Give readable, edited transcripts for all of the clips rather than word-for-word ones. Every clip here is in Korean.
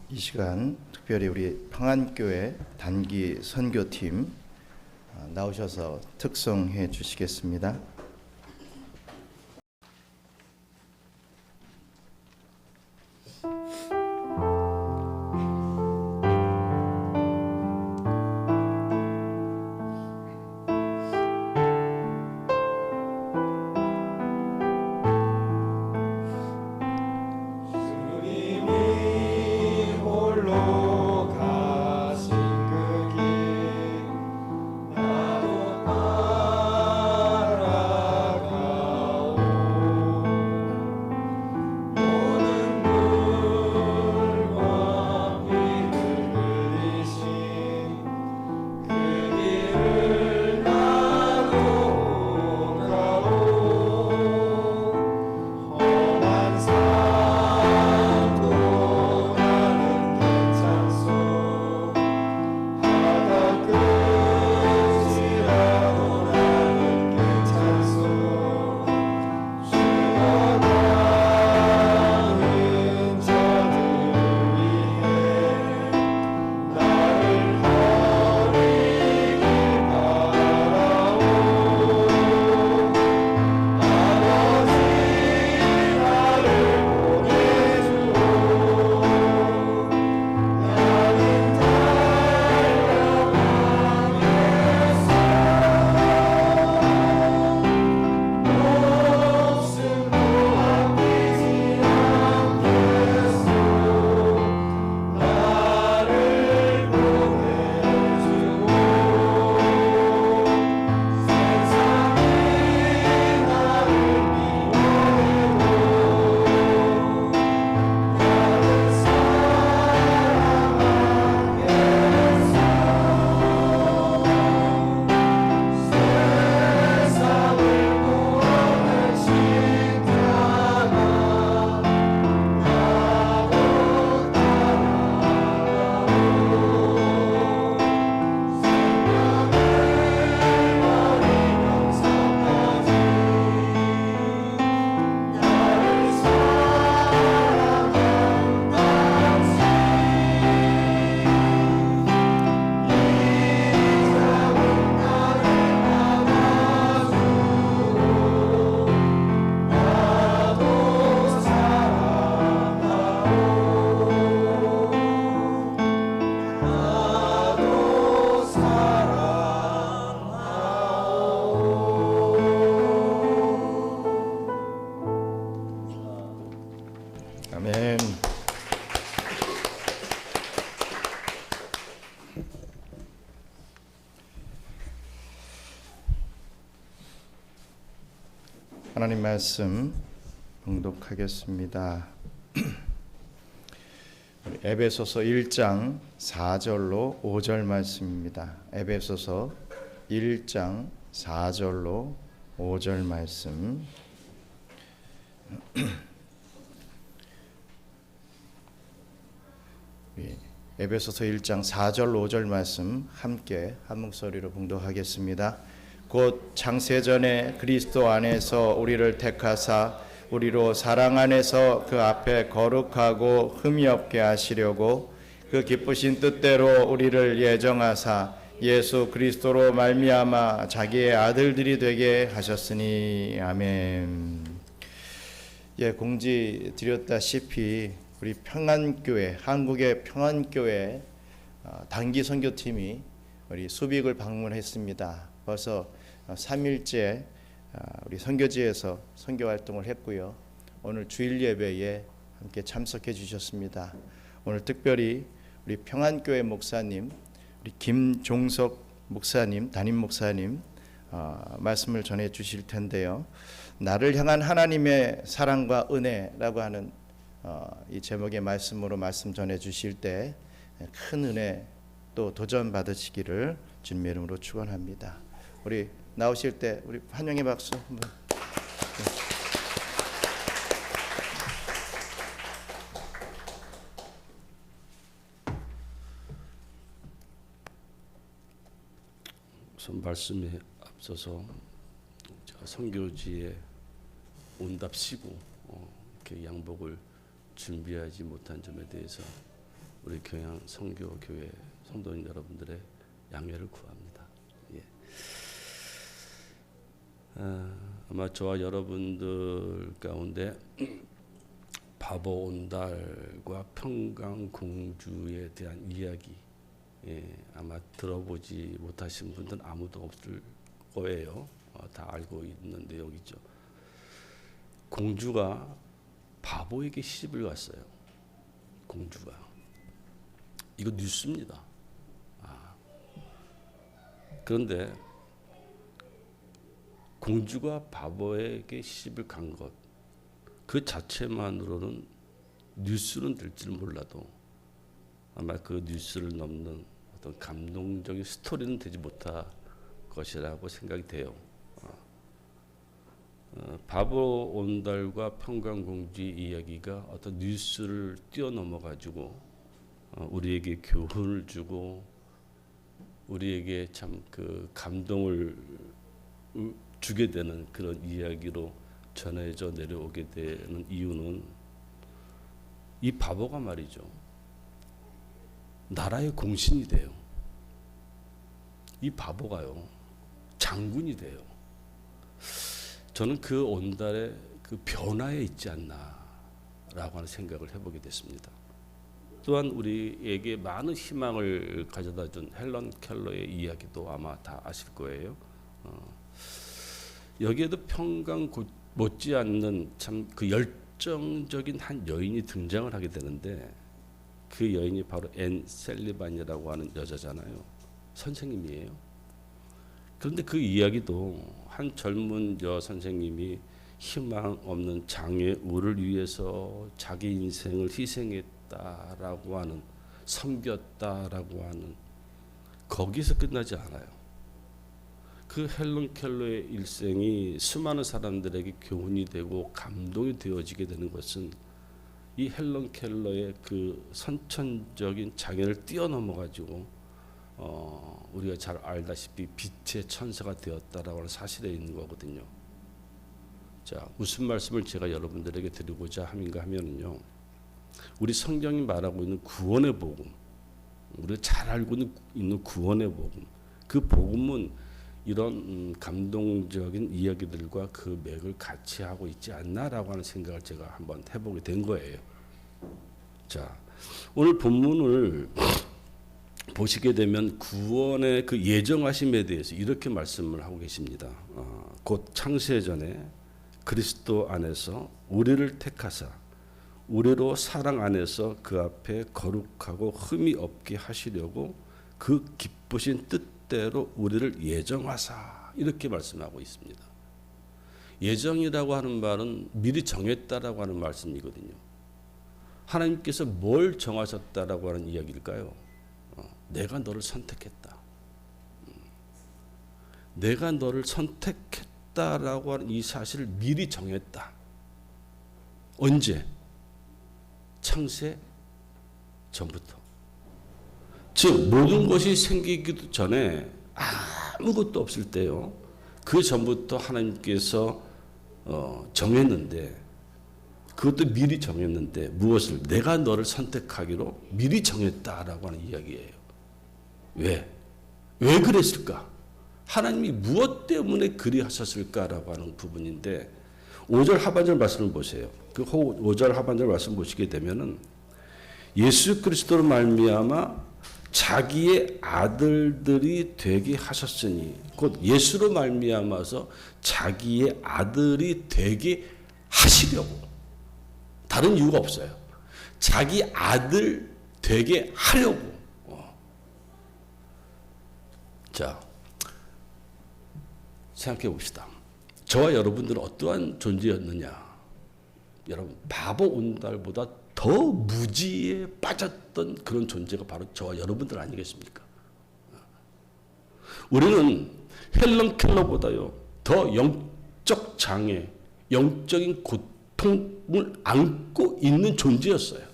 이 시간 특별히 우리 평안교회 단기 선교팀 나오셔서 특송해 주시겠습니다. 아멘. 하나님 말씀 봉독하겠습니다. 에베소서 1장 4절로 5절 말씀입니다. 에베소서 1장 4절로 5절 말씀. 에베소서 1장 4절 5절 말씀 함께 한 목소리로 봉독하겠습니다. 곧 창세전에 그리스도 안에서 우리를 택하사 우리로 사랑 안에서 그 앞에 거룩하고 흠이 없게 하시려고 그 기쁘신 뜻대로 우리를 예정하사 예수 그리스도로 말미암아 자기의 아들들이 되게 하셨으니 아멘. 공지 드렸다시피 우리 평안교회, 한국의 평안교회 단기 선교팀이 우리 수빅을 방문했습니다. 벌써 3일째 우리 선교지에서 선교 활동을 했고요. 오늘 주일 예배에 함께 참석해 주셨습니다. 오늘 특별히 우리 평안교회 목사님, 우리 김종석 목사님, 담임 목사님 말씀을 전해 주실 텐데요. 나를 향한 하나님의 사랑과 은혜라고 하는 이 제목의 말씀으로 말씀 전해 주실 때 큰 은혜 또 도전 받으시기를 주님의 이름으로 축원합니다. 우리 나오실 때 우리 환영의 박수 한번. 우선 말씀에 앞서서 제가 선교지에 온답시고 이렇게 양복을 준비하지 못한 점에 대해서 우리 경양 선교교회 성도님 여러분들의 양해를 구합니다. 예. 아마 저와 여러분들 가운데 바보온달과 평강공주에 대한 이야기 아마 들어보지 못하신 분들은 아무도 없을 거예요. 다 알고 있는 내용이죠. 공주가 바보에게 시집을 갔어요. 공주가. 이거 뉴스입니다. 그런데 공주가 바보에게 시집을 간 것, 그 자체만으로는 뉴스는 될지는 몰라도 아마 그 뉴스를 넘는 어떤 감동적인 스토리는 되지 못할 것이라고 생각이 돼요. 바보온달과 평강공주 이야기가 어떤 뉴스를 뛰어넘어 가지고 우리에게 교훈을 주고 우리에게 참 그 감동을 주게 되는 그런 이야기로 전해져 내려오게 되는 이유는 이 바보가 말이죠. 나라의 공신이 돼요. 이 바보가요. 장군이 돼요. 저는 그 온달의 그 변화에 있지 않나라고 하는 생각을 해보게 됐습니다. 또한 우리에게 많은 희망을 가져다 준 헬런 켈러의 이야기도 아마 다 아실 거예요. 여기에도 평강 못지않는 참 그 열정적인 한 여인이 등장을 하게 되는데 그 여인이 바로 앤 셀리반이라고 하는 여자잖아요. 선생님이에요. 그런데 그 이야기도 한 젊은 선생님이 희망 없는 장애우를 위해서 자기 인생을 희생했다라고 하는, 섬겼다라고 하는, 거기서 끝나지 않아요. 그 헬런 켈러의 일생이 수많은 사람들에게 교훈이 되고 감동이 되어지게 되는 것은 이 헬런 켈러의 그 선천적인 장애를 뛰어넘어 가지고 우리가 잘 알다시피 빛의 천사가 되었다라고 하는 사실에 있는 거거든요. 자, 무슨 말씀을 제가 여러분들에게 드리고자 함인가 하면요, 우리 성경이 말하고 있는 구원의 복음, 우리가 잘 알고 있는 구원의 복음, 그 복음은 이런 감동적인 이야기들과 그 맥을 같이 하고 있지 않나라고 하는 생각을 제가 한번 해보게 된 거예요. 자, 오늘 본문을 보시게 되면 구원의 그 예정하심에 대해서 이렇게 말씀을 하고 계십니다. 곧 창세전에 그리스도 안에서 우리를 택하사 우리로 사랑 안에서 그 앞에 거룩하고 흠이 없게 하시려고 그 기쁘신 뜻대로 우리를 예정하사, 이렇게 말씀하고 있습니다. 예정이라고 하는 말은 미리 정했다라고 하는 말씀이거든요. 하나님께서 뭘 정하셨다라고 하는 이야기일까요? 내가 너를 선택했다. 내가 너를 선택했다라고 하는 이 사실을 미리 정했다. 언제? 창세 전부터. 즉 모든 것이 생기기도 전에 아무것도 없을 때요. 그 전부터 하나님께서 정했는데, 그것도 미리 정했는데 무엇을? 내가 너를 선택하기로 미리 정했다라고 하는 이야기예요. 왜 그랬을까? 하나님이 무엇 때문에 그리 하셨을까라고 하는 부분인데 5절 하반절 말씀을 보세요. 그 5절 하반절 말씀 보시게 되면은 예수 그리스도로 말미암아 자기의 아들들이 되게 하셨으니, 곧 예수로 말미암아서 자기의 아들이 되게 하시려고, 다른 이유가 없어요. 자기 아들 되게 하려고. 자, 생각해 봅시다. 저와 여러분들은 어떠한 존재였느냐? 여러분, 바보 온달보다 더 무지에 빠졌던 그런 존재가 바로 저와 여러분들 아니겠습니까? 우리는 헬런 켈러보다요 더 영적 장애, 영적인 고통을 안고 있는 존재였어요.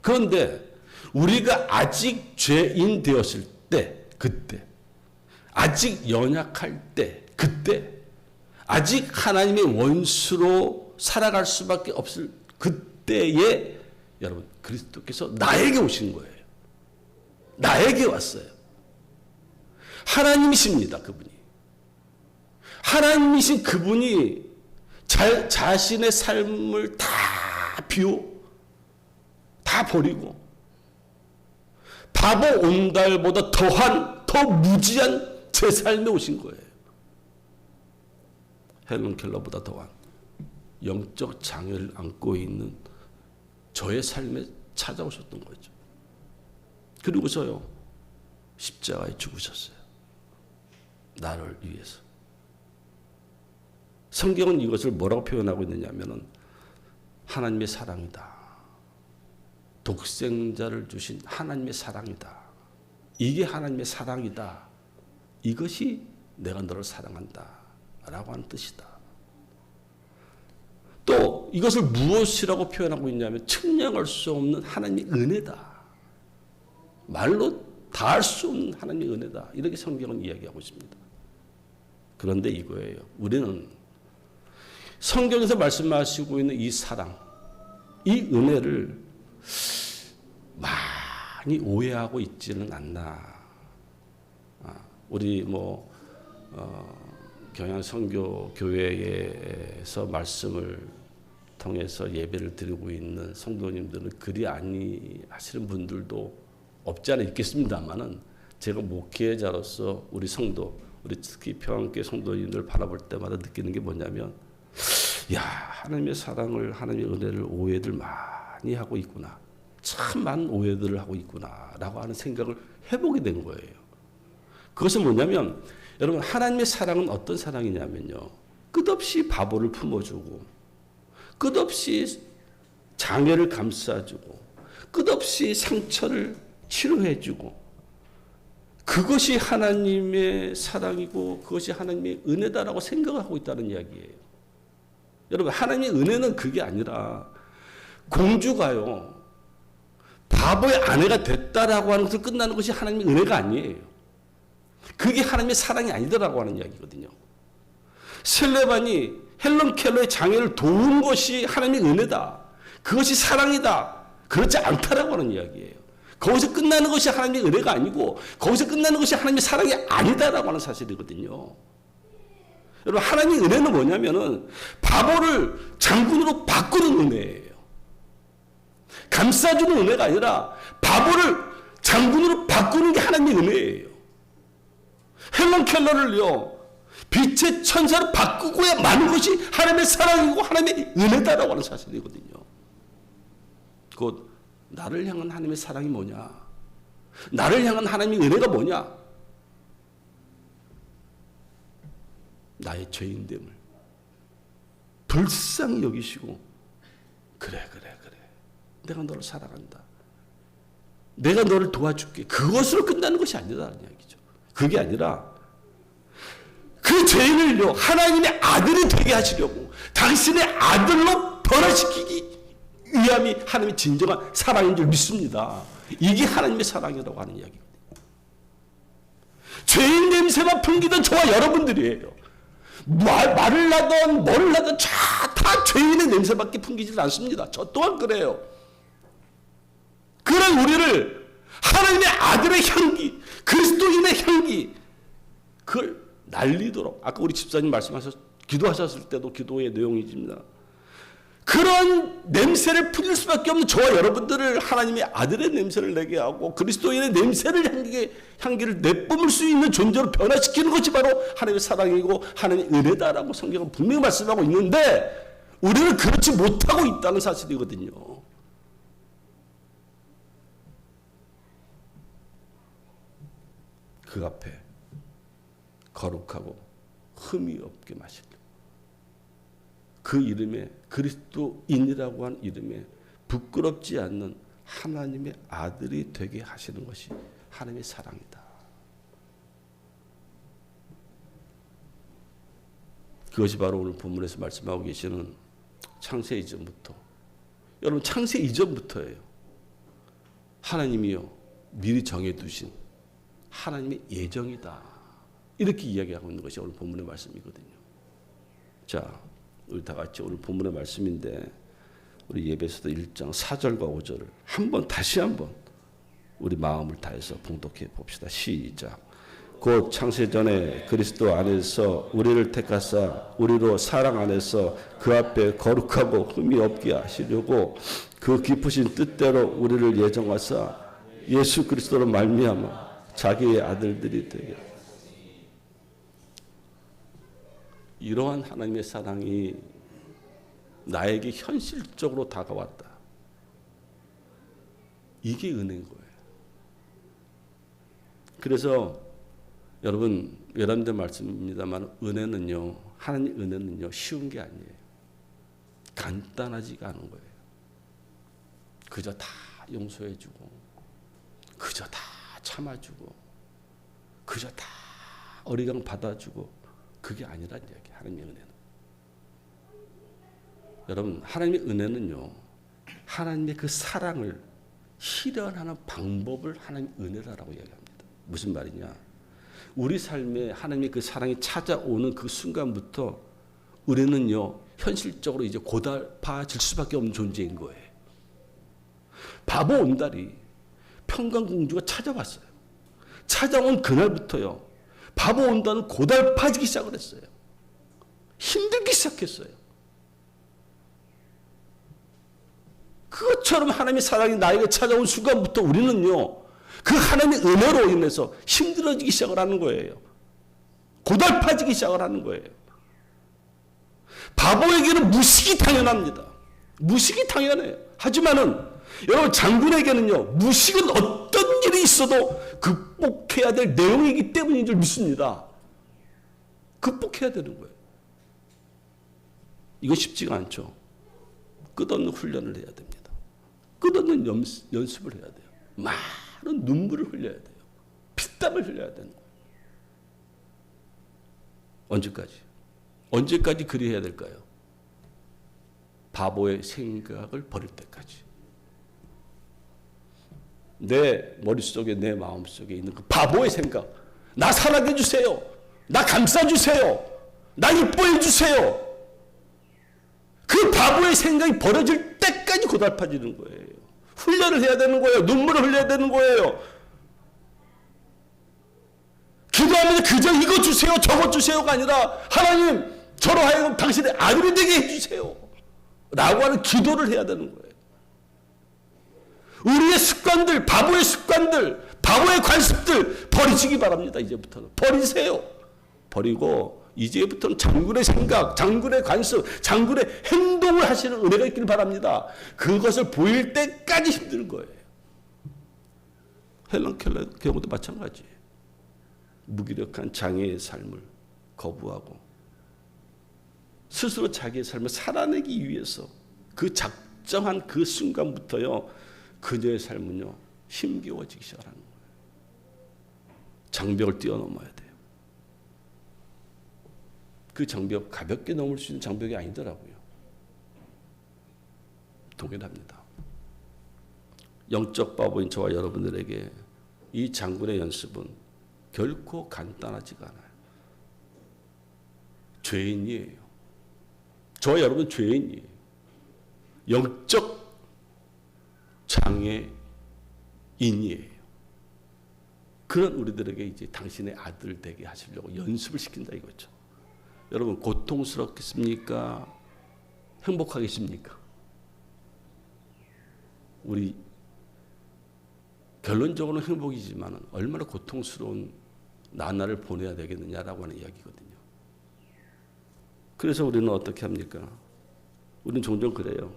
그런데 우리가 아직 죄인 되었을 때, 그때, 아직 연약할 때, 그때, 아직 하나님의 원수로 살아갈 수밖에 없을 그때 그때에 여러분 그리스도께서 나에게 오신 거예요. 나에게 왔어요. 하나님이십니다. 그분이. 하나님이신 그분이 자신의 삶을 다 다 버리고 바보 온달보다 더 무지한 제 삶에 오신 거예요. 헬런 켈러보다 더한 영적 장애를 안고 있는 저의 삶에 찾아오셨던 거죠. 그리고서요, 십자가에 죽으셨어요. 나를 위해서. 성경은 이것을 뭐라고 표현하고 있느냐면은 하나님의 사랑이다. 독생자를 주신 하나님의 사랑이다. 이게 하나님의 사랑이다. 이것이 내가 너를 사랑한다. 라고 하는 뜻이다. 또 이것을 무엇이라고 표현하고 있냐면 측량할 수 없는 하나님의 은혜다. 말로 다 할 수 없는 하나님의 은혜다. 이렇게 성경은 이야기하고 있습니다. 그런데 이거예요. 우리는 성경에서 말씀하시고 있는 이 사랑, 이 은혜를 많이 오해하고 있지는 않나. 우리 경양선교교회에서 말씀을 통해서 예배를 드리고 있는 성도님들은 그리 아니하시는 분들도 없지 않아 있겠습니다만은 제가 목회자로서 우리 성도, 우리 특히 평안교회 성도님들 바라볼 때마다 느끼는 게 뭐냐면, 야, 하나님의 사랑을, 하나님의 은혜를 오해들 많이 하고 있구나. 참 많은 오해들을 하고 있구나라고 하는 생각을 해보게 된 거예요. 그것은 뭐냐면, 여러분, 하나님의 사랑은 어떤 사랑이냐면요, 끝없이 바보를 품어주고, 끝없이 장애를 감싸주고, 끝없이 상처를 치료해주고, 그것이 하나님의 사랑이고 그것이 하나님의 은혜다라고 생각을 하고 있다는 이야기예요. 여러분, 하나님의 은혜는 그게 아니라 공주가요, 바보의 아내가 됐다라고 하는 것을 끝나는 것이 하나님의 은혜가 아니에요. 그게 하나님의 사랑이 아니더라고 하는 이야기거든요. 셀레반이 헬런 켈러의 장애를 도운 것이 하나님의 은혜다. 그것이 사랑이다. 그렇지 않다라고 하는 이야기예요. 거기서 끝나는 것이 하나님의 은혜가 아니고 거기서 끝나는 것이 하나님의 사랑이 아니다라고 하는 사실이거든요. 여러분, 하나님의 은혜는 뭐냐면은 바보를 장군으로 바꾸는 은혜예요. 감싸주는 은혜가 아니라 바보를 장군으로 바꾸는 게 하나님의 은혜예요. 헬런 켈러를요, 빛의 천사로 바꾸고야 마는 것이 하나님의 사랑이고 하나님의 은혜다라고 하는 사실이거든요. 곧 나를 향한 하나님의 사랑이 뭐냐? 나를 향한 하나님의 은혜가 뭐냐? 나의 죄인됨을 불쌍히 여기시고, 그래. 내가 너를 사랑한다. 내가 너를 도와줄게. 그것으로 끝나는 것이 아니다라는 이야기죠. 그게 아니라 그 죄인을요, 하나님의 아들이 되게 하시려고 당신의 아들로 변화시키기 위함이 하나님의 진정한 사랑인 줄 믿습니다. 이게 하나님의 사랑이라고 하는 이야기거든요. 죄인 냄새만 풍기던 저와 여러분들이에요. 말을 하든 뭘 하든 다 죄인의 냄새밖에 풍기질 않습니다. 저 또한 그래요. 그런 우리를 하나님의 아들의 향기, 그리스도인의 향기, 그걸 날리도록, 아까 우리 집사님 기도하셨을 때도 기도의 내용이집니다. 그런 냄새를 풍길 수밖에 없는 저와 여러분들을 하나님의 아들의 냄새를 내게 하고 그리스도인의 냄새를 향기를 내뿜을 수 있는 존재로 변화시키는 것이 바로 하나님의 사랑이고 하나님의 은혜다라고 성경은 분명히 말씀하고 있는데, 우리는 그렇지 못하고 있다는 사실이거든요. 그 앞에 거룩하고 흠이 없게 마시려, 그 이름에, 그리스도인이라고 한 이름에 부끄럽지 않는 하나님의 아들이 되게 하시는 것이 하나님의 사랑이다. 그것이 바로 오늘 본문에서 말씀하고 계시는 창세 이전부터, 여러분, 창세 이전부터예요. 하나님이요, 미리 정해두신 하나님의 예정이다. 이렇게 이야기하고 있는 것이 오늘 본문의 말씀이거든요. 자, 우리 다 같이 오늘 본문의 말씀인데 우리 예배서도 1장 4절과 5절을 다시 한번 우리 마음을 다해서 봉독해 봅시다. 시작. 곧 창세전에 그리스도 안에서 우리를 택하사 우리로 사랑 안에서 그 앞에 거룩하고 흠이 없게 하시려고 그 깊으신 뜻대로 우리를 예정하사 예수 그리스도로 말미암아 자기의 아들들이 되게. 이러한 하나님의 사랑이 나에게 현실적으로 다가왔다. 이게 은혜인 거예요. 그래서 여러분, 여러분들 말씀입니다만 은혜는요, 하나님 은혜는요, 쉬운 게 아니에요. 간단하지가 않은 거예요. 그저 다 용서해주고, 그저 다 참아주고, 그저 다 어리광 받아주고, 그게 아니란 이야기예요. 하나님의 은혜는. 여러분, 하나님의 은혜는요, 하나님의 그 사랑을 실현하는 방법을 하나님 은혜라고 이야기합니다. 무슨 말이냐? 우리 삶에 하나님의 그 사랑이 찾아오는 그 순간부터 우리는요, 현실적으로 이제 고달파질 수밖에 없는 존재인 거예요. 바보 온달이 평강공주가 찾아왔어요. 찾아온 그날부터요, 바보 온달은 고달파지기 시작을 했어요. 힘들기 시작했어요. 그것처럼 하나님의 사랑이 나에게 찾아온 순간부터 우리는요, 그 하나님의 은혜로 인해서 힘들어지기 시작을 하는 거예요. 고달파지기 시작을 하는 거예요. 바보에게는 무식이 당연합니다. 무식이 당연해요. 하지만은 여러분, 장군에게는요, 무식은 어떤 일이 있어도 극복해야 될 내용이기 때문인 줄 믿습니다. 극복해야 되는 거예요. 이거 쉽지가 않죠. 끝없는 훈련을 해야 됩니다. 끝없는 연습을 해야 돼요. 많은 눈물을 흘려야 돼요. 피땀을 흘려야 되는 거예요. 언제까지? 언제까지 그리 해야 될까요? 바보의 생각을 버릴 때까지. 내 머릿속에, 내 마음속에 있는 그 바보의 생각, 나 사랑해 주세요, 나 감싸 주세요, 나 이뻐해 주세요, 그 바보의 생각이 버려질 때까지 고달파지는 거예요. 훈련을 해야 되는 거예요. 눈물을 흘려야 되는 거예요. 기도하면서 그저 이거 주세요, 저거 주세요가 아니라 하나님, 저로 하여금 당신의 아들이 되게 해주세요 라고 하는 기도를 해야 되는 거예요. 우리의 습관들, 바보의 습관들, 바보의 관습들 버리시기 바랍니다. 이제부터는 버리세요. 버리고 이제부터는 장군의 생각, 장군의 관습, 장군의 행동을 하시는 은혜가 있길 바랍니다. 그것을 보일 때까지 힘든 거예요. 헬런 켈러 경우도 마찬가지예요. 무기력한 장애의 삶을 거부하고 스스로 자기의 삶을 살아내기 위해서 그 작정한 그 순간부터요, 그녀의 삶은요, 힘겨워지기 시작하는 거예요. 장벽을 뛰어넘어야 돼요. 그 장벽, 가볍게 넘을 수 있는 장벽이 아니더라고요. 동일합니다. 영적 바보인 저와 여러분들에게 이 장군의 연습은 결코 간단하지가 않아요. 죄인이에요. 저와 여러분 죄인이에요. 영적 장애인이에요. 그런 우리들에게 이제 당신의 아들 되게 하시려고 연습을 시킨다 이거죠. 여러분, 고통스럽겠습니까? 행복하겠습니까? 우리 결론적으로는 행복이지만 얼마나 고통스러운 나날을 보내야 되겠느냐라고 하는 이야기거든요. 그래서 우리는 어떻게 합니까? 우리는 종종 그래요.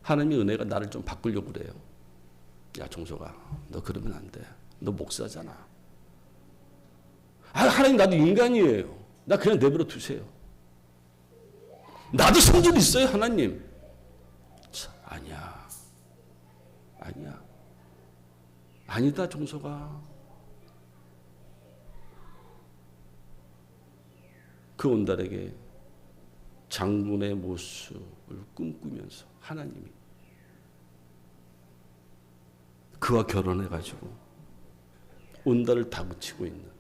하나님의 은혜가 나를 좀 바꾸려고 그래요. 야, 종석아, 너 그러면 안 돼. 너 목사잖아. 하나님, 나도 인간이에요. 나 그냥 내버려 두세요. 나도 성질 있어요, 하나님. 아니야. 아니야. 아니다, 종석아. 그 온달에게 장군의 모습을 꿈꾸면서 하나님이 그와 결혼해가지고 온달을 다그치고 있는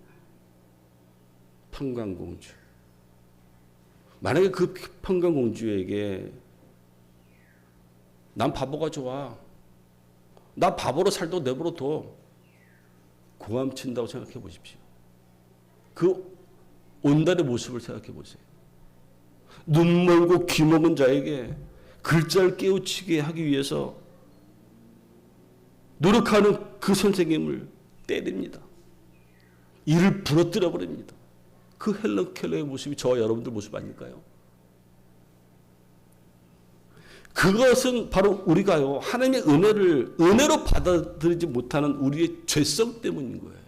평강공주. 만약에 그 평강공주에게 난 바보가 좋아. 나 바보로 살도 내버려둬. 고함친다고 생각해 보십시오. 그 온달의 모습을 생각해 보세요. 눈 멀고 귀 먹은 자에게 글자를 깨우치게 하기 위해서 노력하는 그 선생님을 때립니다. 이를 부러뜨려 버립니다. 그 헬런 켈러의 모습이 저와 여러분들 모습 아닐까요? 그것은 바로 우리가요, 하나님의 은혜를 은혜로 받아들이지 못하는 우리의 죄성 때문인 거예요.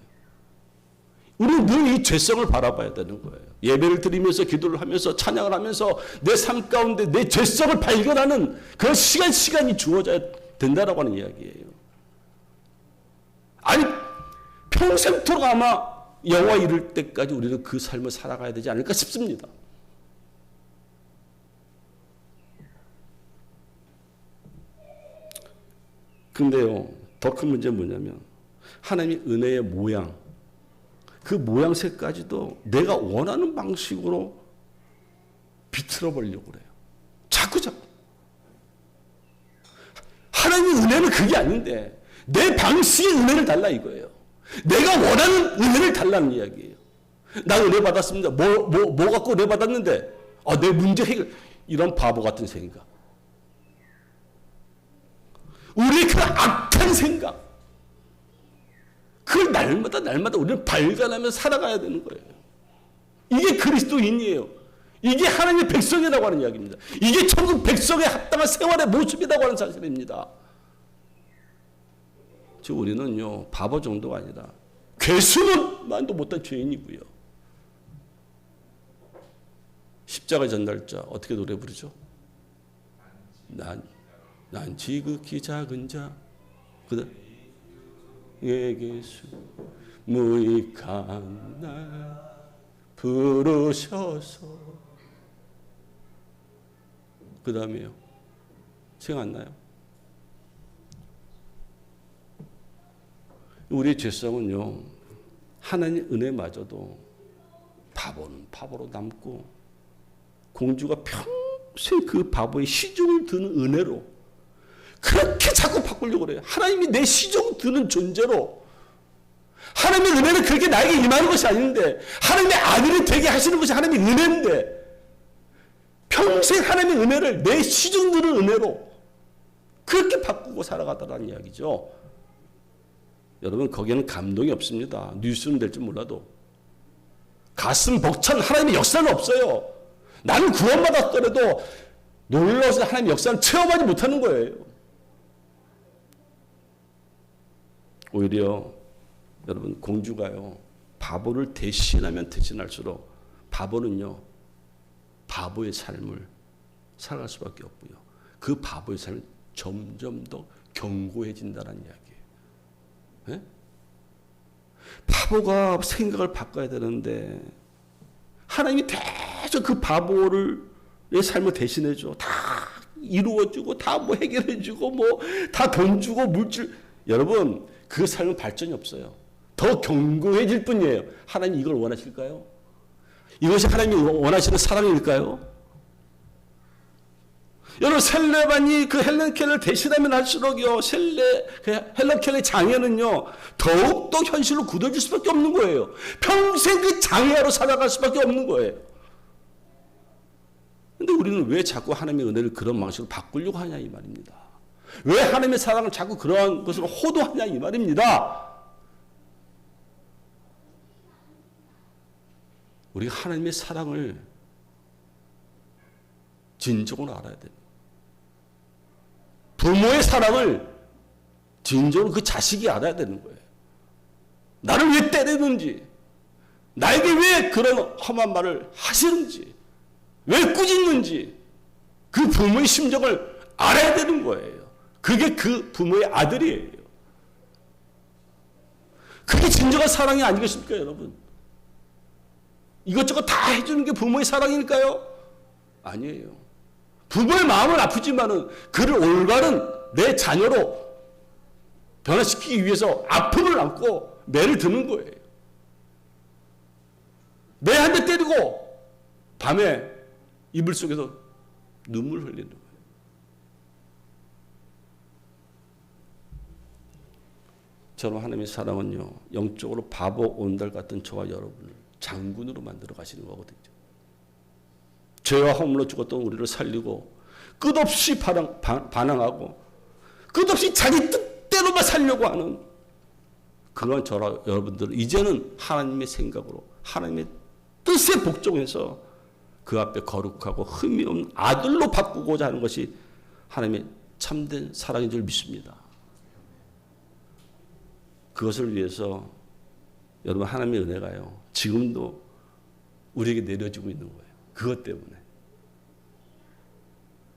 우리는 늘 이 죄성을 바라봐야 되는 거예요. 예배를 드리면서 기도를 하면서 찬양을 하면서 내 삶 가운데 내 죄성을 발견하는 그런 시간이 주어져야 된다라고 하는 이야기예요. 아니 평생토록 아마 여호와 이를 때까지 우리는 그 삶을 살아가야 되지 않을까 싶습니다. 근데요, 더 큰 문제는 뭐냐면 하나님의 은혜의 모양, 그 모양새까지도 내가 원하는 방식으로 비틀어 보려고 그래요. 자꾸. 하나님의 은혜는 그게 아닌데 내 방식의 은혜를 달라 이거예요. 내가 원하는 은혜를 달라는 이야기예요. 나 은혜 받았습니다. 뭐 갖고 은혜 받았는데 내 문제 해결. 이런 바보 같은 생각. 우리의 그 악한 생각, 그걸 날마다 우리는 발견하며 살아가야 되는 거예요. 이게 그리스도인이에요. 이게 하나님의 백성이라고 하는 이야기입니다. 이게 천국 백성에 합당한 생활의 모습이라고 하는 사실입니다. 즉 우리는요, 바보 정도가 아니라 괴수는만도 못한 죄인이고요. 십자가 전달자 어떻게 노래 부르죠? 난 지극히 작은 자, 그다음 예수 무익한 날 부르셔서, 그 다음에요, 생각 안 나요? 우리의 죄성은요, 하나님 은혜마저도 바보는 바보로 남고, 공주가 평생 그 바보의 시중을 드는 은혜로 그렇게 자꾸 바꾸려고 그래요. 하나님이 내 시중 드는 존재로, 하나님의 은혜는 그렇게 나에게 임하는 것이 아닌데, 하나님의 아들이 되게 하시는 것이 하나님의 은혜인데, 평생 하나님의 은혜를 내 시중 드는 은혜로 그렇게 바꾸고 살아가더라는 이야기죠. 여러분, 거기에는 감동이 없습니다. 뉴스는 될지 몰라도. 가슴 벅찬 하나님의 역사는 없어요. 나는 구원받았더라도 놀라서 하나님의 역사를 체험하지 못하는 거예요. 오히려 여러분, 공주가요, 바보를 대신하면 대신할수록 바보는요, 바보의 삶을 살아갈 수밖에 없고요. 그 바보의 삶이 점점 더 견고해진다는 이야기예요. 네? 바보가 생각을 바꿔야 되는데 하나님이 계속 그 바보를 내 삶을 대신해줘. 다 이루어주고 다 뭐 해결해주고 뭐 다 돈 주고 물질. 여러분, 그 삶은 발전이 없어요. 더 견고해질 뿐이에요. 하나님 이걸 원하실까요? 이것이 하나님이 원하시는 사랑일까요? 여러분, 셀레반이 그 헬렌 켈러를 대신하면 할수록요, 헬렌 켈러의 장애는요, 더욱더 현실로 굳어질 수밖에 없는 거예요. 평생 그 장애로 살아갈 수밖에 없는 거예요. 근데 우리는 왜 자꾸 하나님의 은혜를 그런 방식으로 바꾸려고 하냐 이 말입니다. 왜 하나님의 사랑을 자꾸 그러한 것으로 호도하냐 이 말입니다. 우리가 하나님의 사랑을 진정으로 알아야 됩니다. 부모의 사랑을 진정으로 그 자식이 알아야 되는 거예요. 나를 왜 때리는지, 나에게 왜 그런 험한 말을 하시는지, 왜 꾸짖는지, 그 부모의 심정을 알아야 되는 거예요. 그게 그 부모의 아들이에요. 그게 진정한 사랑이 아니겠습니까, 여러분? 이것저것 다 해주는 게 부모의 사랑일까요? 아니에요. 부모의 마음은 아프지만은 그를 올바른 내 자녀로 변화시키기 위해서 아픔을 안고 매를 드는 거예요. 매 한 대 때리고 밤에 이불 속에서 눈물 흘리는 거예요. 저는 하나님의 사랑은요, 영적으로 바보 온달 같은 저와 여러분을 장군으로 만들어 가시는 거거든요. 죄와 허물로 죽었던 우리를 살리고 끝없이 반항하고 끝없이 자기 뜻대로만 살려고 하는 그런 저와 여러분들을 이제는 하나님의 생각으로 하나님의 뜻에 복종해서 그 앞에 거룩하고 흠이 없는 아들로 바꾸고자 하는 것이 하나님의 참된 사랑인 줄 믿습니다. 그것을 위해서 여러분 하나님의 은혜가요, 지금도 우리에게 내려지고 있는 거예요. 그것 때문에.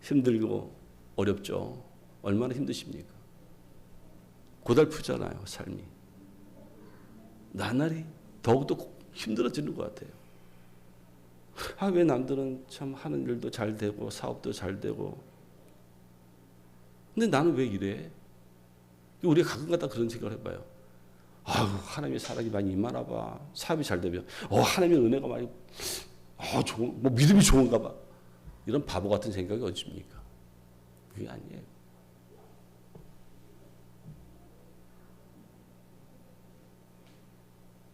힘들고 어렵죠. 얼마나 힘드십니까? 고달프잖아요, 삶이. 나날이 더욱더 힘들어지는 것 같아요. 왜 남들은 참 하는 일도 잘 되고 사업도 잘 되고 근데 나는 왜 이래? 우리가 가끔가다 그런 생각을 해봐요. 하나님의 사랑이 많이 임하나 봐. 사업이 잘 되면 하나님의 은혜가 많이 좋은, 믿음이 좋은가 봐. 이런 바보 같은 생각이 어딨습니까? 그게 아니에요.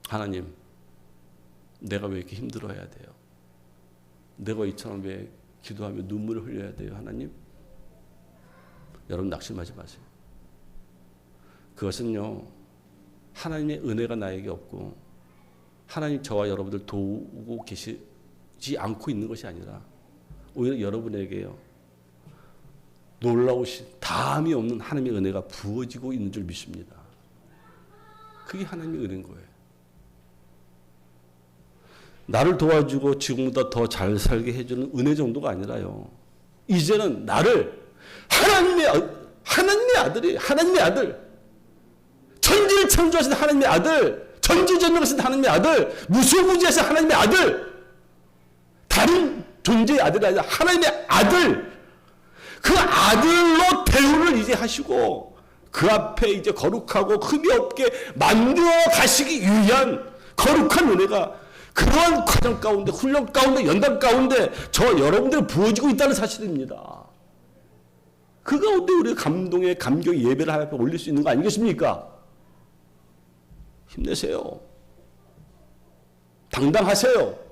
하나님, 내가 왜 이렇게 힘들어해야 돼요? 내가 이처럼 왜 기도하며 눈물을 흘려야 돼요, 하나님? 여러분 낙심하지 마세요. 그것은요, 하나님의 은혜가 나에게 없고 하나님 저와 여러분들 도우고 계시지 않고 있는 것이 아니라 오히려 여러분에게요, 놀라우신 다함이 없는 하나님의 은혜가 부어지고 있는 줄 믿습니다. 그게 하나님의 은혜인 거예요. 나를 도와주고 지금보다 더 잘 살게 해주는 은혜 정도가 아니라요, 이제는 나를 하나님의 아들이, 하나님의 아들, 천지를 창조하신 하나님의 아들, 전지전능하신 하나님의 아들, 무소부지하신 하나님의 아들, 다른 존재의 아들이 아니라 하나님의 아들, 그 아들로 대우를 이제 하시고 그 앞에 이제 거룩하고 흠이 없게 만들어 가시기 위한 거룩한 은혜가 그러한 과정 가운데, 훈련 가운데, 연단 가운데 저 여러분들 부어지고 있다는 사실입니다. 그 가운데 우리가 감동의 감격의 예배를 하나님 앞에 올릴 수 있는 거 아니겠습니까? 힘내세요. 당당하세요.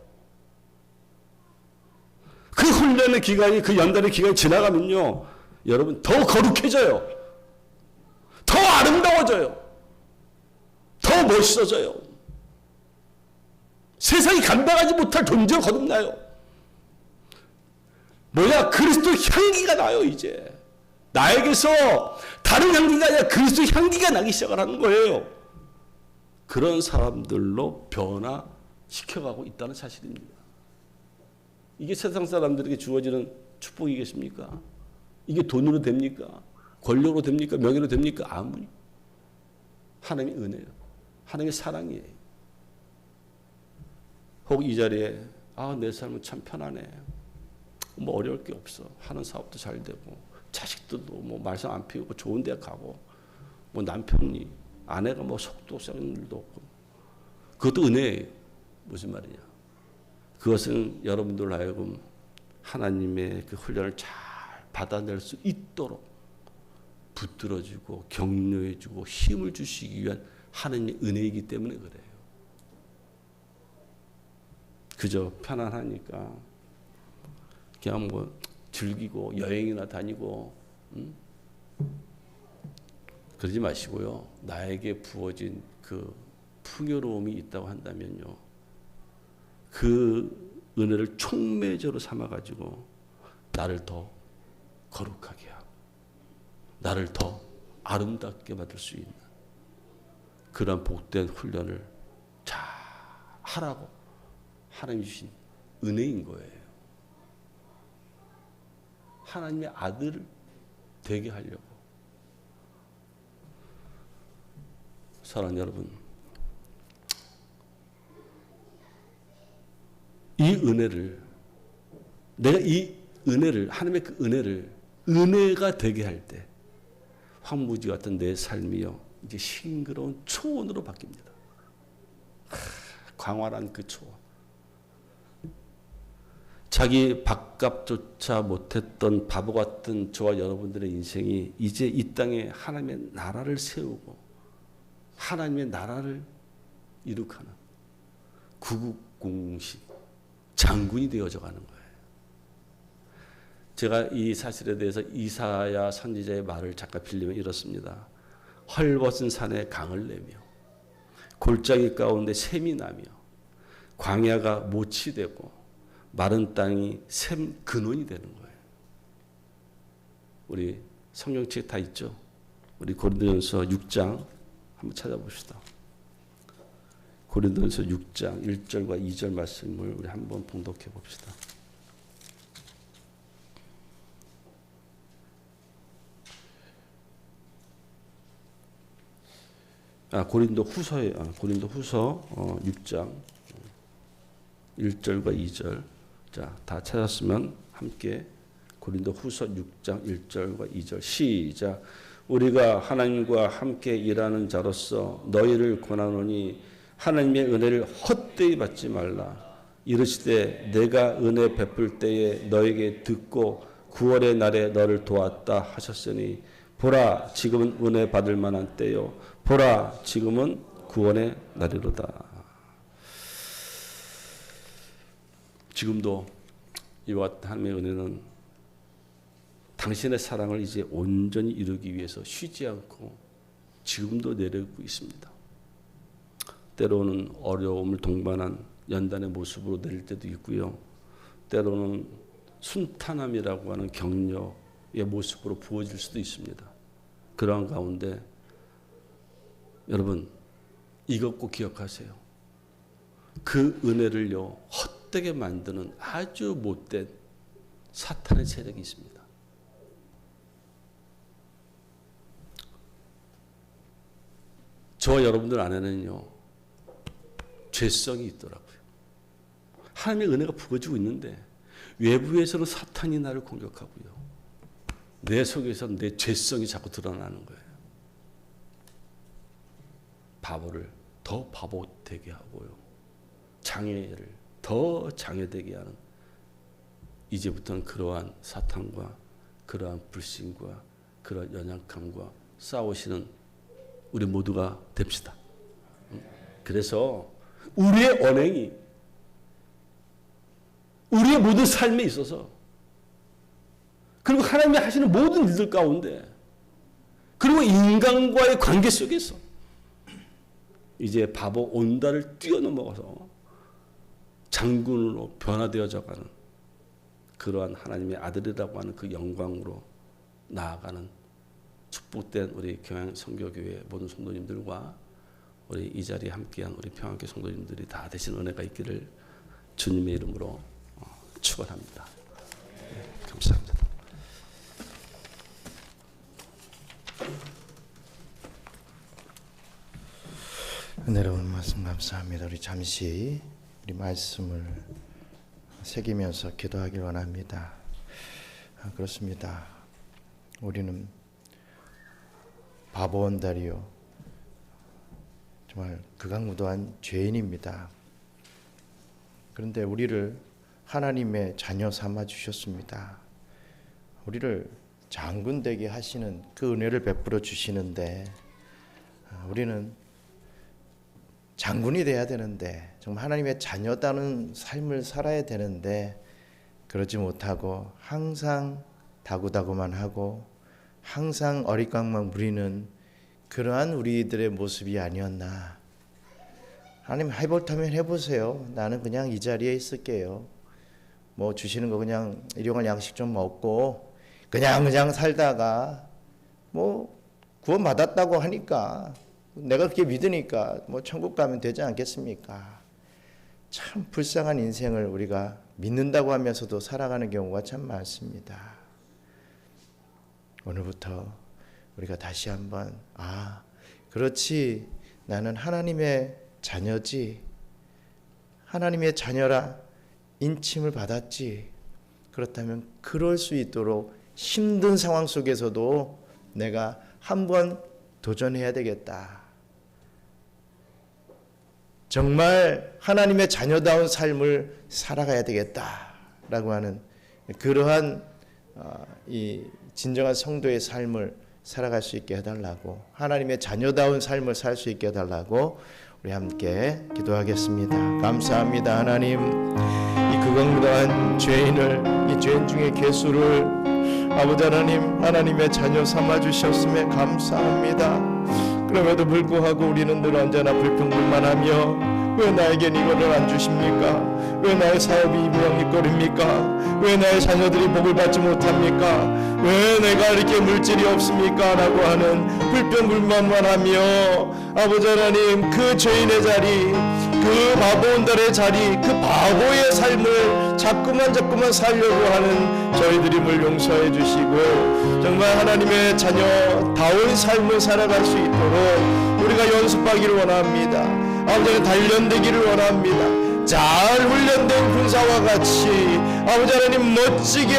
그 훈련의 기간이, 그 연단의 기간이 지나가면요, 여러분 더 거룩해져요. 더 아름다워져요. 더 멋있어져요. 세상이 감당하지 못할 존재로 거듭나요. 그리스도 향기가 나요, 이제. 나에게서 다른 향기가 아니라 그리스도 향기가 나기 시작을 하는 거예요. 그런 사람들로 변화시켜가고 있다는 사실입니다. 이게 세상 사람들에게 주어지는 축복이겠습니까? 이게 돈으로 됩니까? 권력으로 됩니까? 명예로 됩니까? 아무리. 하나님의 은혜예요. 하나님의 사랑이에요. 혹 이 자리에 내 삶은 참 편하네. 어려울 게 없어. 하는 사업도 잘 되고 자식들도 말썽 안 피우고 좋은 데 가고 남편이 아내가 속도 썩는 일도 없고 그것도 은혜예요. 무슨 말이냐? 그것은 여러분들 하여금 하나님의 그 훈련을 잘 받아낼 수 있도록 붙들어주고 격려해주고 힘을 주시기 위한 하나님의 은혜이기 때문에 그래요. 그저 편안하니까 그냥 즐기고 여행이나 다니고 그러지 마시고요. 나에게 부어진 그 풍요로움이 있다고 한다면요, 그 은혜를 촉매제로 삼아가지고 나를 더 거룩하게 하고 나를 더 아름답게 만들 수 있는 그런 복된 훈련을 잘 하라고 하나님이 주신 은혜인 거예요. 하나님의 아들을 되게 하려고. 사랑하는 여러분, 이 은혜를, 내가 이 은혜를, 하나님의 그 은혜를 은혜가 되게 할 때 황무지 같은 내 삶이요, 이제 싱그러운 초원으로 바뀝니다. 광활한 그 초원. 자기 밥값조차 못했던 바보 같은 저와 여러분들의 인생이 이제 이 땅에 하나님의 나라를 세우고 하나님의 나라를 이룩하는 구국공식 장군이 되어져 가는 거예요. 제가 이 사실에 대해서 이사야 선지자의 말을 잠깐 빌리면 이렇습니다. 헐벗은 산에 강을 내며 골짜기 가운데 샘이 나며 광야가 못이 되고 마른 땅이 샘 근원이 되는 거예요. 우리 성경책 다 있죠? 우리 고린도전서 6장 한번 찾아봅시다. 고린도전서 6장 1절과 2절 말씀을 우리 한번 봉독해 봅시다. 고린도 후서 6장 1절과 2절. 자, 다 찾았으면 함께 고린도 후서 6장 1절과 2절 시작. 우리가 하나님과 함께 일하는 자로서 너희를 권하노니 하나님의 은혜를 헛되이 받지 말라. 이르시되 내가 은혜 베풀 때에 너에게 듣고 구원의 날에 너를 도왔다 하셨으니 보라 지금은 은혜 받을 만한 때요 보라 지금은 구원의 날이로다. 지금도 이와 같은 하나님의 은혜는 당신의 사랑을 이제 온전히 이루기 위해서 쉬지 않고 지금도 내려오고 있습니다. 때로는 어려움을 동반한 연단의 모습으로 내릴 때도 있고요. 때로는 순탄함이라고 하는 격려의 모습으로 부어질 수도 있습니다. 그러한 가운데 여러분 이것 꼭 기억하세요. 그 은혜를요 헛되게 만드는 아주 못된 사탄의 세력이 있습니다. 저와 여러분들 안에는요 죄성이 있더라고요. 하나님의 은혜가 부어지고 있는데 외부에서는 사탄이 나를 공격하고요. 내 속에서는 내 죄성이 자꾸 드러나는 거예요. 바보를 더 바보 되게 하고요. 장애를 더 장애되게 하는 이제부터는 그러한 사탄과 그러한 불신과 그러한 연약함과 싸우시는 우리 모두가 됩시다. 그래서 우리의 언행이 우리의 모든 삶에 있어서 그리고 하나님이 하시는 모든 일들 가운데 그리고 인간과의 관계 속에서 이제 바보 온다를 뛰어넘어서 장군으로 변화되어져가는 그러한 하나님의 아들이라고 하는 그 영광으로 나아가는 축복된 우리 경양 선교교회 모든 성도님들과 우리 이 자리에 함께한 우리 평안교회 성도님들이 다 되신 은혜가 있기를 주님의 이름으로 축원합니다. 네, 감사합니다. 은혜로운 말씀 감사합니다. 우리 잠시 우리 말씀을 새기면서 기도하길 원합니다. 그렇습니다. 우리는 바보 온달이요 정말 극악무도한 죄인입니다. 그런데 우리를 하나님의 자녀 삼아 주셨습니다. 우리를 장군 되게 하시는 그 은혜를 베풀어 주시는데 우리는 장군이 돼야 되는데 정말 하나님의 자녀다는 삶을 살아야 되는데 그러지 못하고 항상 다구다구만 하고 항상 어릿광만 부리는 그러한 우리들의 모습이 아니었나. 하나님 해볼타면 해보세요. 나는 그냥 이 자리에 있을게요. 뭐 주시는 거 그냥 일용할 양식 좀 먹고 그냥 살다가 뭐 구원 받았다고 하니까 내가 그렇게 믿으니까 뭐 천국 가면 되지 않겠습니까? 참 불쌍한 인생을 우리가 믿는다고 하면서도 살아가는 경우가 참 많습니다. 오늘부터 우리가 다시 한번 그렇지 나는 하나님의 자녀지 하나님의 자녀라 인침을 받았지 그렇다면 그럴 수 있도록 힘든 상황 속에서도 내가 한번 도전해야 되겠다. 정말 하나님의 자녀다운 삶을 살아가야 되겠다라고 하는 그러한 이 진정한 성도의 삶을 살아갈 수 있게 해달라고, 하나님의 자녀다운 삶을 살 수 있게 해달라고 우리 함께 기도하겠습니다. 감사합니다. 하나님, 이 극악무도한 죄인을, 이 죄인 중에 괴수를 아버지 하나님, 하나님의 자녀 삼아 주셨음에 감사합니다. 그럼에도 불구하고 우리는 늘 언제나 불평불만하며 왜 나에겐 이거를 안 주십니까? 왜 나의 사업이 이 모양이꼴입니까? 왜 나의 자녀들이 복을 받지 못합니까? 왜 내가 이렇게 물질이 없습니까? 라고 하는 불평불만만 하며 아버지 하나님, 그 죄인의 자리, 그 바보온달의 자리, 그 바보의 삶을 자꾸만 살려고 하는 저희들임을 용서해 주시고 정말 하나님의 자녀다운 삶을 살아갈 수 있도록 우리가 연습하기를 원합니다. 아버지 단련되기를 원합니다. 잘 훈련된 군사와 같이 아버지 하나님 멋지게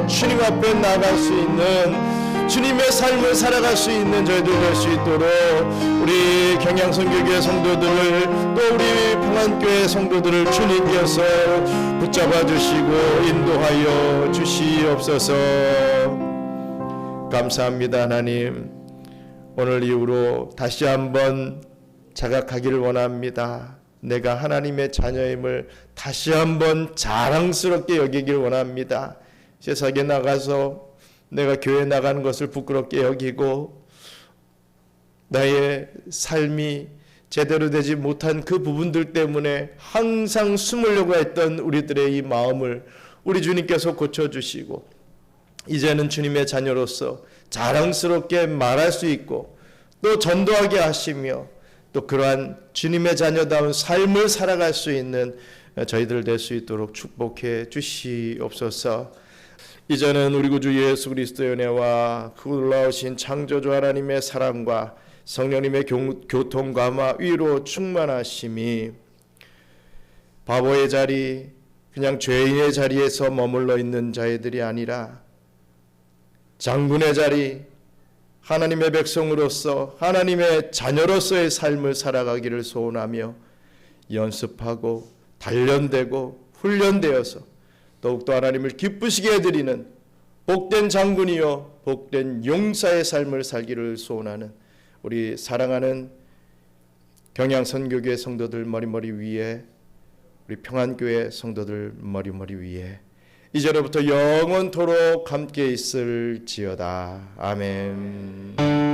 주님 앞에 나갈 수 있는, 주님의 삶을 살아갈 수 있는 저희들 될 수 있도록 우리 경양선교교회 성도들을, 또 우리 평안교회 성도들을 주님께서 붙잡아 주시고 인도하여 주시옵소서. 감사합니다. 하나님, 오늘 이후로 다시 한번 자각하기를 원합니다. 내가 하나님의 자녀임을 다시 한번 자랑스럽게 여기기를 원합니다. 세상에 나가서 내가 교회 나가는 것을 부끄럽게 여기고 나의 삶이 제대로 되지 못한 그 부분들 때문에 항상 숨으려고 했던 우리들의 이 마음을 우리 주님께서 고쳐주시고 이제는 주님의 자녀로서 자랑스럽게 말할 수 있고 또 전도하게 하시며 또 그러한 주님의 자녀다운 삶을 살아갈 수 있는 저희들 될 수 있도록 축복해 주시옵소서. 이제는 우리 구주 예수 그리스도의 은혜와 그 놀라우신 창조주 하나님의 사랑과 성령님의 교통감화 위로 충만하심이 바보의 자리, 그냥 죄인의 자리에서 머물러 있는 자들이 아니라 장군의 자리, 하나님의 백성으로서 하나님의 자녀로서의 삶을 살아가기를 소원하며 연습하고 단련되고 훈련되어서 더욱더 하나님을 기쁘시게 해드리는 복된 장군이요 복된 용사의 삶을 살기를 소원하는 우리 사랑하는 경양선교교회 성도들 머리머리 위에, 우리 평안교회 성도들 머리머리 위에 이제로부터 영원토록 함께 있을지어다. 아멘.